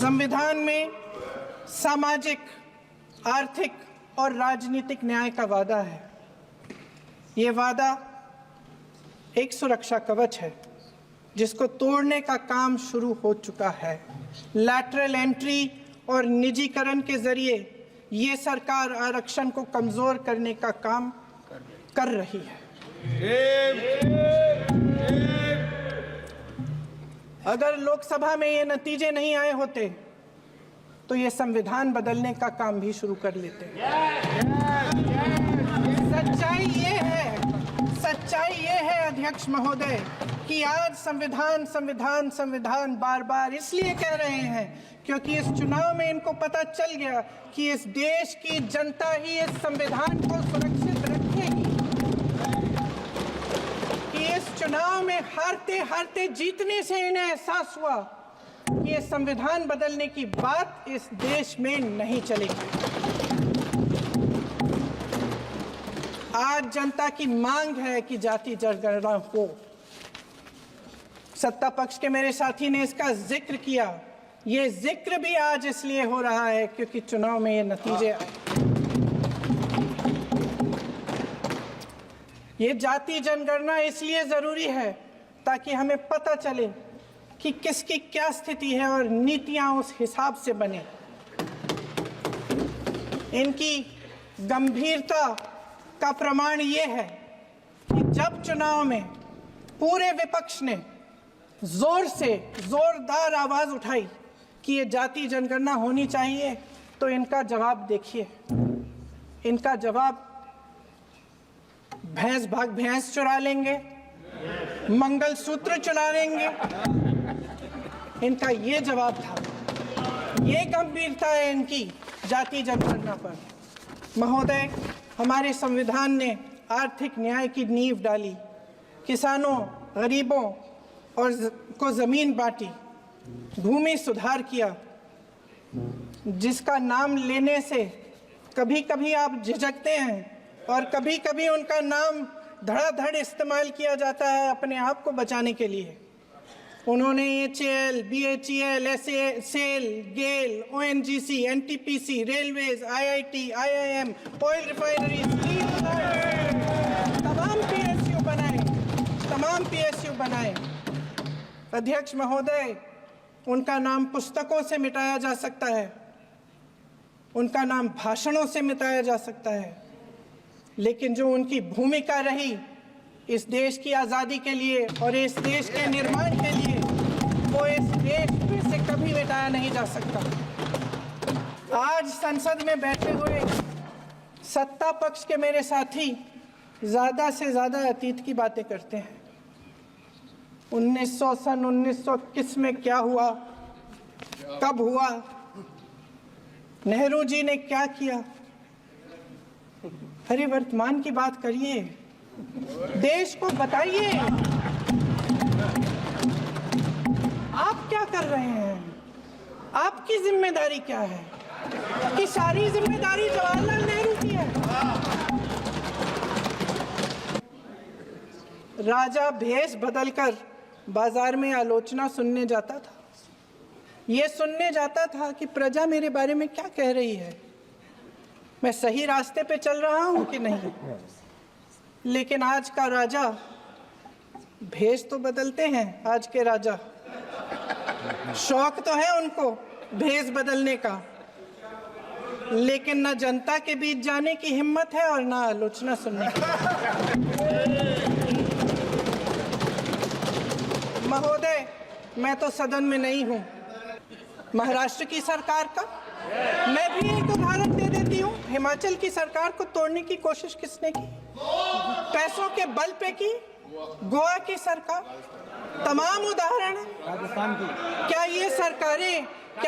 संविधान में सामाजिक, आर्थिक और राजनीतिक न्याय का वादा है। ये वादा एक सुरक्षा कवच है जिसको तोड़ने का काम शुरू हो चुका है। लैटरल एंट्री और निजीकरण के जरिए ये सरकार आरक्षण को कमजोर करने का काम कर रही है। अगर लोकसभा में ये नतीजे नहीं आए होते तो ये संविधान बदलने का काम भी शुरू कर लेते। सच्चाई ये है अध्यक्ष महोदय कि आज संविधान बार बार इसलिए कह रहे हैं क्योंकि इस चुनाव में इनको पता चल गया कि इस देश की जनता ही इस संविधान को सुरक्षित रखेगी, कि इस चुनाव में हारते हारते जीतने से इन्हें एहसास हुआ कि ये संविधान बदलने की बात इस देश में नहीं चलेगी। आज जनता की मांग है कि जाति जनगणना हो। सत्ता पक्ष के मेरे साथी ने इसका जिक्र किया। ये जिक्र भी आज इसलिए हो रहा है क्योंकि चुनाव में ये नतीजे आए। ये जाति जनगणना इसलिए जरूरी है ताकि हमें पता चले कि किसकी क्या स्थिति है और नीतियां उस हिसाब से बने। इनकी गंभीरता का प्रमाण ये है कि जब चुनाव में पूरे विपक्ष ने जोरदार आवाज उठाई कि ये जाति जनगणना होनी चाहिए, तो इनका जवाब देखिए। इनका जवाब भैंस भाग भैंस चुरा लेंगे, मंगलसूत्र चुरा लेंगे, इनका ये जवाब था। ये गंभीरता है इनकी जाति जनगणना पर। महोदय, हमारे संविधान ने आर्थिक न्याय की नींव डाली, किसानों, गरीबों और को जमीन बांटी, भूमि सुधार किया, जिसका नाम लेने से कभी कभी आप झिझकते हैं और कभी कभी उनका नाम धड़ाधड़ इस्तेमाल किया जाता है अपने आप को बचाने के लिए। उन्होंने HAL, BHEL, SAIL, GAIL, ONGC, NTPC, railways, IIT, IIM, oil refinery, तमाम PSU बनाए। अध्यक्ष महोदय, उनका नाम पुस्तकों से मिटाया जा सकता है, उनका नाम भाषणों से मिटाया जा सकता है, लेकिन जो उनकी भूमिका रही इस देश की आज़ादी के लिए और इस देश के निर्माण के लिए, वो इस देश में से कभी मिटाया नहीं जा सकता। आज संसद में बैठे हुए सत्ता पक्ष के मेरे साथी ज़्यादा से ज़्यादा अतीत की बातें करते हैं। 1921 में क्या हुआ, कब हुआ, नेहरू जी ने क्या किया। अरे वर्तमान की बात करिए, देश को बताइए आप क्या कर रहे हैं, आपकी जिम्मेदारी क्या है। कि सारी जिम्मेदारी जवाहरलाल नेहरू की है। राजा भेष बदलकर बाजार में आलोचना सुनने जाता था। ये सुनने जाता था कि प्रजा मेरे बारे में क्या कह रही है, मैं सही रास्ते पे चल रहा हूं कि नहीं। लेकिन आज का राजा, भेष तो बदलते हैं आज के राजा, शौक तो है उनको भेष बदलने का, लेकिन न जनता के बीच जाने की हिम्मत है और न आलोचना सुनने की। महोदय, मैं तो सदन में नहीं हूं। महाराष्ट्र की सरकार का मैं भी एक उदाहरण दे देती हूँ। हिमाचल की सरकार को तोड़ने की कोशिश किसने की? पैसों के बल पे की। गोवा की सरकार, तमाम उदाहरण है। राजस्थान की क्या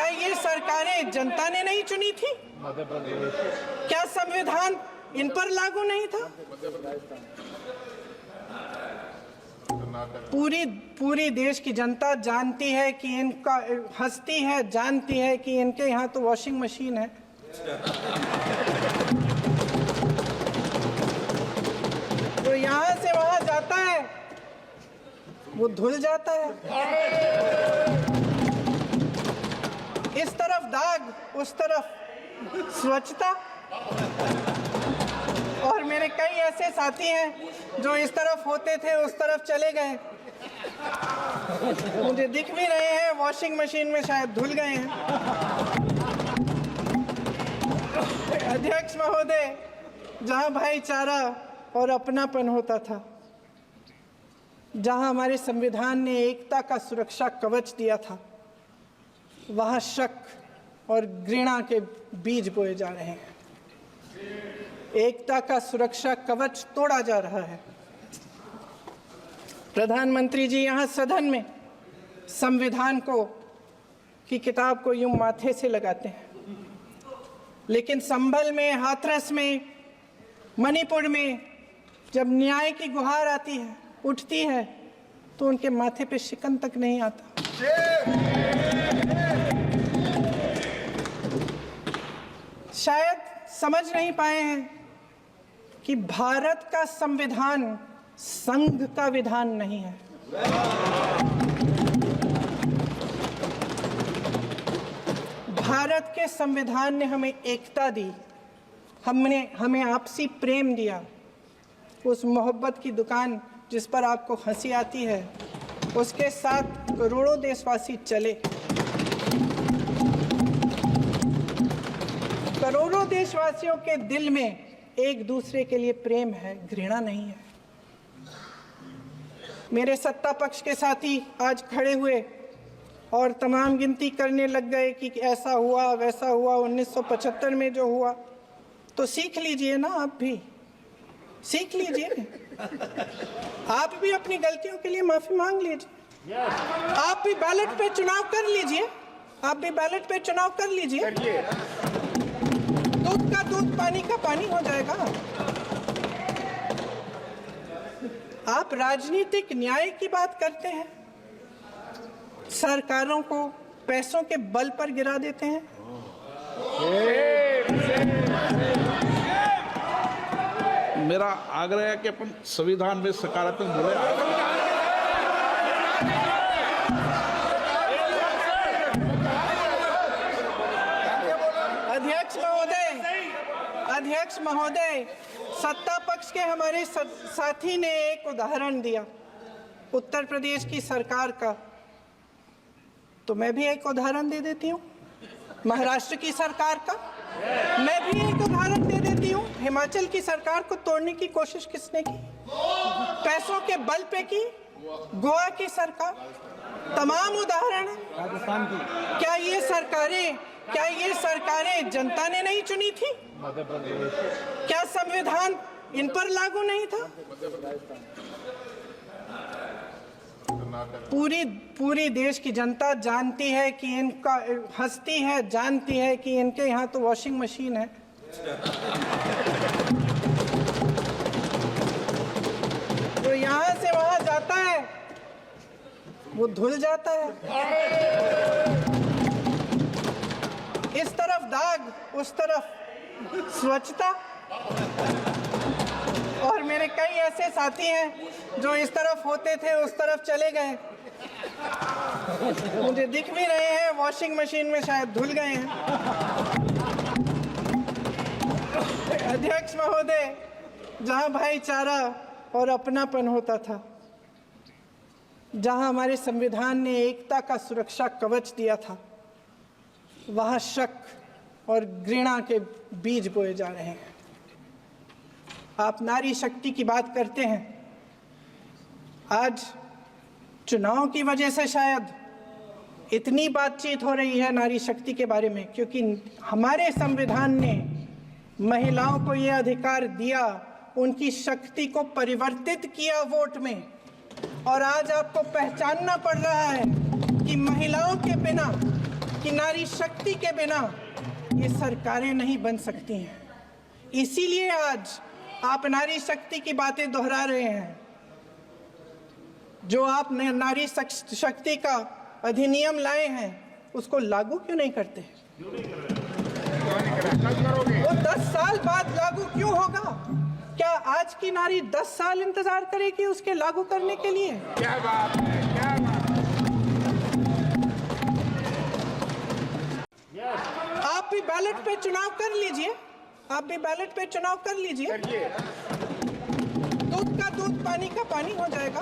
ये सरकारें जनता ने नहीं चुनी थी? क्या संविधान इन पर लागू नहीं था? पूरी देश की जनता जानती है कि इनका हंसती है, जानती है कि इनके यहाँ तो वॉशिंग मशीन है। तो यहाँ से वहाँ जाता है, वो धुल जाता है। इस दाग उस तरफ स्वच्छता। और मेरे कई ऐसे साथी हैं जो इस तरफ होते थे उस तरफ चले गए, मुझे दिख भी रहे हैं, वॉशिंग मशीन में शायद धुल गए हैं। अध्यक्ष महोदय, जहां भाईचारा और अपनापन होता था, जहां हमारे संविधान ने एकता का सुरक्षा कवच दिया था, वहां शक और घृणा के बीज बोए जा रहे हैं। एकता का सुरक्षा कवच तोड़ा जा रहा है। प्रधानमंत्री जी यहाँ सदन में संविधान की किताब को यूं माथे से लगाते हैं, लेकिन संभल में, हाथरस में, मणिपुर में जब न्याय की गुहार आती है, उठती है, तो उनके माथे पे शिकन तक नहीं आता। शायद समझ नहीं पाए हैं कि भारत का संविधान संघ का विधान नहीं है। भारत के संविधान ने हमें एकता दी, हमें आपसी प्रेम दिया। उस मोहब्बत की दुकान जिस पर आपको हंसी आती है, उसके साथ करोड़ों देशवासी चले। करोड़ों देशवासियों के दिल में एक दूसरे के लिए प्रेम है, घृणा नहीं है। मेरे सत्ता पक्ष के साथी आज खड़े हुए और तमाम गिनती करने लग गए कि ऐसा हुआ, वैसा हुआ, 1975 में जो हुआ। तो सीख लीजिए ना, आप भी सीख लीजिए। आप भी अपनी गलतियों के लिए माफी मांग लीजिए। आप भी बैलेट पे चुनाव कर लीजिए। आप भी बैलेट पे चुनाव कर लीजिए। दूध का दूध, पानी का पानी हो जाएगा। आप राजनीतिक न्याय की बात करते हैं, सरकारों को पैसों के बल पर गिरा देते हैं। मेरा आग्रह है कि अपन संविधान में सकारात्मक बोले। अध्यक्ष महोदय, सत्ता पक्ष के हमारे साथी ने एक उदाहरण दिया उत्तर प्रदेश की सरकार का, तो मैं भी एक उदाहरण दे देती हूँ महाराष्ट्र की सरकार का। मैं भी एक उदाहरण दे देती हूँ हिमाचल की सरकार को तोड़ने की कोशिश किसने की, पैसों के बल पे की, गोवा की सरकार। तमाम उदाहरण है। राजस्थान की। क्या ये सरकारें जनता ने नहीं चुनी थी? क्या संविधान इन पर लागू नहीं था? पूरी देश की जनता जानती है कि इनका, हंसती है, जानती है कि इनके यहाँ तो वॉशिंग मशीन है। तो यहाँ से वहां जाता है, वो धुल जाता है। इस तरफ दाग, उस तरफ स्वच्छता। और मेरे कई ऐसे साथी हैं जो इस तरफ होते थे उस तरफ चले गए, मुझे दिख भी रहे हैं, वॉशिंग मशीन में शायद धुल गए हैं। अध्यक्ष महोदय, जहां भाईचारा और अपनापन होता था, जहां हमारे संविधान ने एकता का सुरक्षा कवच दिया था, वहां शक और घृणा के बीज बोए जा रहे हैं। आप नारी शक्ति की बात करते हैं। आज चुनाव की वजह से शायद इतनी बातचीत हो रही है नारी शक्ति के बारे में, क्योंकि हमारे संविधान ने महिलाओं को यह अधिकार दिया, उनकी शक्ति को परिवर्तित किया वोट में। और आज आपको पहचानना पड़ रहा है कि महिलाओं के बिना, कि नारी शक्ति के बिना ये सरकारें नहीं बन सकती हैं। इसीलिए आज आप नारी शक्ति की बातें दोहरा रहे हैं। जो आप नारी शक्ति का अधिनियम लाए हैं, उसको लागू क्यों नहीं करते? वो 10 साल बाद लागू क्यों होगा? क्या आज की नारी 10 साल इंतजार करेगी उसके लागू करने के लिए? क्या बात है, क्या बात है। भी बैलेट पे चुनाव कर लीजिए, आप भी बैलेट पे चुनाव कर लीजिए, दूध का दूध पानी का पानी हो जाएगा।